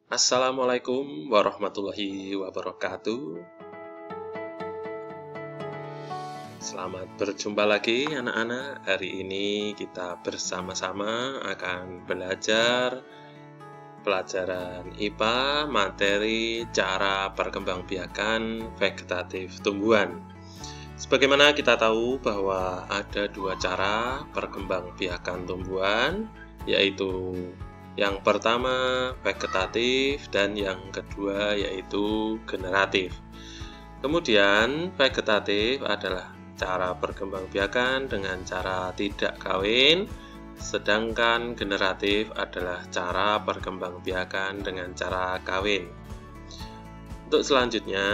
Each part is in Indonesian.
Assalamualaikum warahmatullahi wabarakatuh. Selamat berjumpa lagi anak-anak. Hari ini kita bersama-sama akan belajar pelajaran IPA materi cara perkembangbiakan vegetatif tumbuhan. Sebagaimana kita tahu bahwa ada dua cara perkembangbiakan tumbuhan, yaitu yang pertama vegetatif dan yang kedua yaitu generatif. Kemudian vegetatif adalah cara perkembangbiakan dengan cara tidak kawin, sedangkan generatif adalah cara perkembangbiakan dengan cara kawin. Untuk selanjutnya,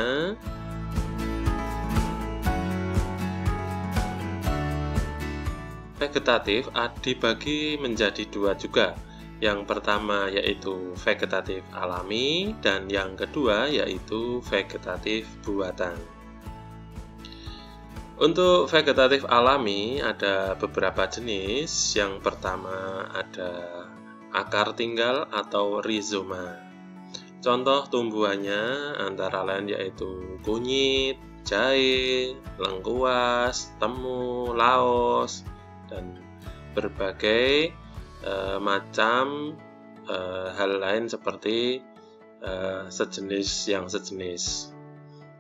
vegetatif dibagi menjadi dua juga. Yang pertama yaitu vegetatif alami dan yang kedua yaitu vegetatif buatan. Untuk vegetatif alami ada beberapa jenis. Yang pertama ada akar tinggal atau rhizoma. Contoh tumbuhannya antara lain yaitu kunyit, jahe, lengkuas, temu, laos, dan berbagai macam hal lain seperti sejenis.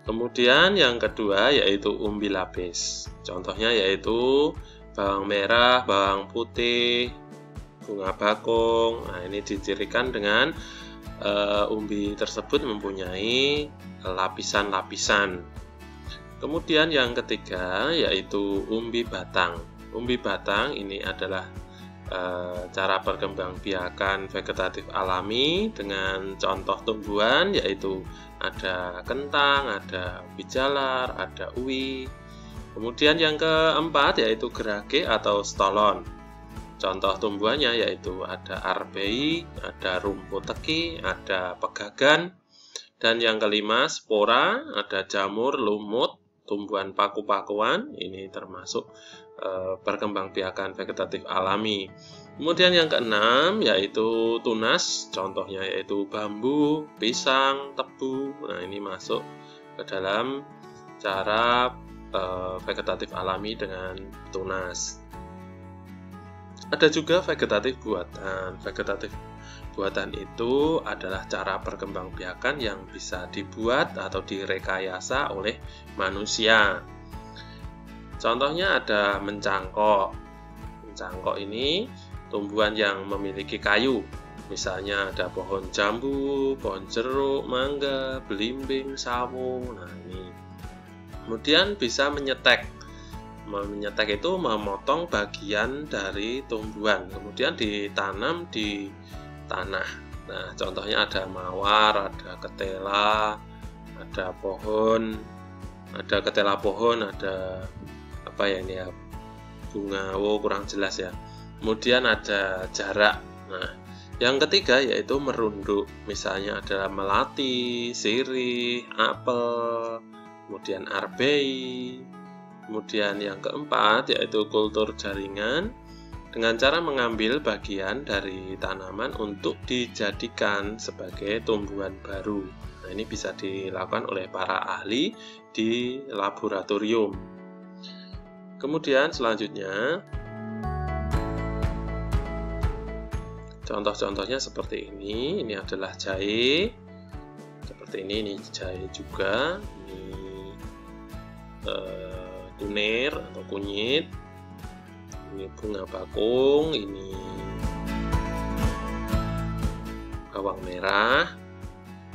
Kemudian yang kedua yaitu umbi lapis. Contohnya yaitu bawang merah, bawang putih, bunga bakung. Nah, ini dicirikan dengan umbi tersebut mempunyai lapisan-lapisan. Kemudian yang ketiga yaitu umbi batang. Umbi batang ini adalah cara perkembangbiakan vegetatif alami dengan contoh tumbuhan yaitu ada kentang, ada ubi jalar, ada uwi. Kemudian yang keempat yaitu gerage atau stolon. Contoh tumbuhannya yaitu ada arbei, ada rumput teki, ada pegagan. Dan yang kelima spora, ada jamur, lumut, tumbuhan paku-pakuan. Ini termasuk perkembangbiakan vegetatif alami. Kemudian yang keenam yaitu tunas, contohnya yaitu bambu, pisang, tebu. Nah, ini masuk ke dalam cara vegetatif alami dengan tunas. Ada juga vegetatif buatan. Vegetatif buatan itu adalah cara perkembangbiakan yang bisa dibuat atau direkayasa oleh manusia. Contohnya ada mencangkok. Mencangkok ini tumbuhan yang memiliki kayu. Misalnya ada pohon jambu, pohon jeruk, mangga, belimbing, sawo. Nah, ini. Kemudian bisa menyetek. Menyetek itu memotong bagian dari tumbuhan, kemudian ditanam di tanah. Nah, contohnya ada mawar, ada ketela, ada pohon, ada ketela pohon, ada apa ya ini ya, bunga, kurang jelas ya. Kemudian ada jarak. Nah, yang ketiga yaitu merunduk. Misalnya ada melati, sirih, apel, kemudian arbei. Kemudian yang keempat yaitu kultur jaringan dengan cara mengambil bagian dari tanaman untuk dijadikan sebagai tumbuhan baru. Nah, ini bisa dilakukan oleh para ahli di laboratorium. Kemudian selanjutnya contoh-contohnya seperti ini. Ini adalah jahe. Seperti ini jahe juga. Ini kunir atau kunyit. Ini bunga bakung, ini bawang merah.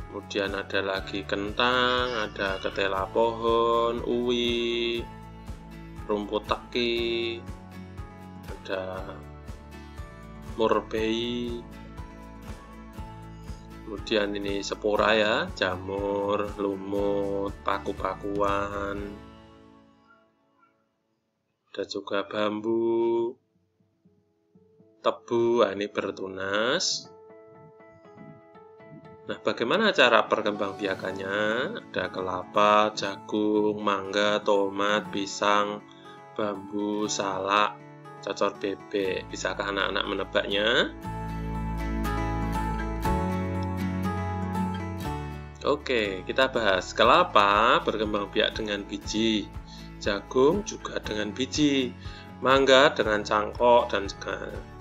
Kemudian ada lagi kentang, ada ketela pohon, uwi, rumput teki, ada murbei. Kemudian ini spora ya, jamur, lumut, paku-pakuan. Ada juga bambu, tebu, ini bertunas. Nah, bagaimana cara perkembangbiakannya? Ada kelapa, jagung, mangga, tomat, pisang, bambu, salak, cocor bebek. Bisakah anak-anak menebaknya? Oke, kita bahas. Kelapa berkembang biak dengan biji, jagung juga dengan biji, mangga dengan cangkok dan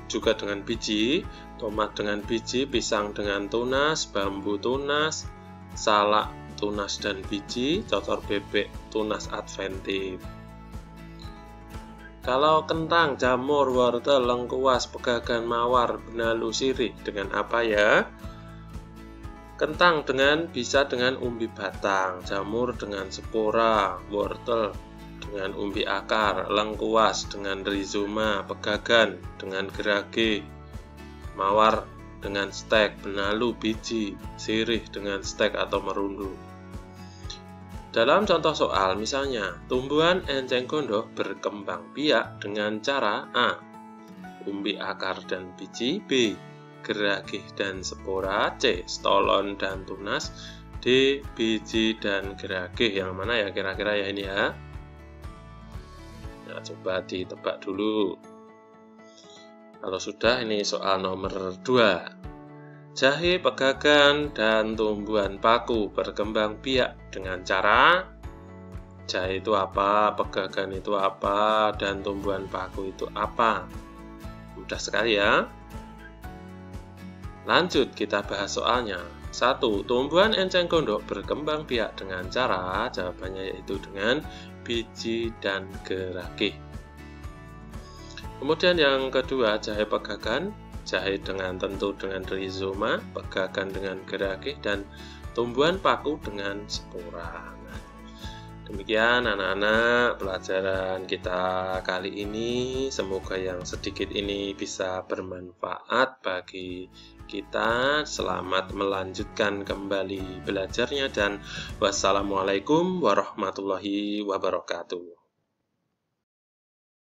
juga dengan biji, tomat dengan biji, pisang dengan tunas, bambu tunas, salak tunas dan biji, cocor bebek tunas adventif. Kalau kentang, jamur, wortel, lengkuas, pegagan, mawar, benalu, sirih dengan apa ya? Kentang bisa dengan umbi batang, jamur dengan spora, wortel dengan umbi akar, lengkuas dengan rizoma, pegagan dengan gerage, mawar dengan stek, benalu biji, sirih dengan stek atau merundu. Dalam contoh soal, misalnya, tumbuhan enceng gondok berkembang biak dengan cara A. Umbi akar dan biji, B. Geragih dan spora, C. Stolon dan tunas, D. Biji dan geragih. Yang mana ya kira-kira ya ini ya? Nah, coba ditebak dulu. Kalau sudah, ini soal nomor 2. Jahe, pegagan, dan tumbuhan paku berkembang biak dengan cara jahe itu apa, pegagan itu apa, dan tumbuhan paku itu apa? Mudah sekali ya. Lanjut, kita bahas soalnya. 1. Tumbuhan enceng gondok berkembang biak dengan cara, jawabannya yaitu dengan biji dan geragih. Kemudian yang kedua, jahe pegagan, jahe tentu dengan rizoma, pegagan dengan geragih, dan tumbuhan paku dengan spora. Nah, demikian anak-anak pelajaran kita kali ini. Semoga yang sedikit ini bisa bermanfaat bagi kita. Selamat melanjutkan kembali belajarnya dan wassalamualaikum warahmatullahi wabarakatuh.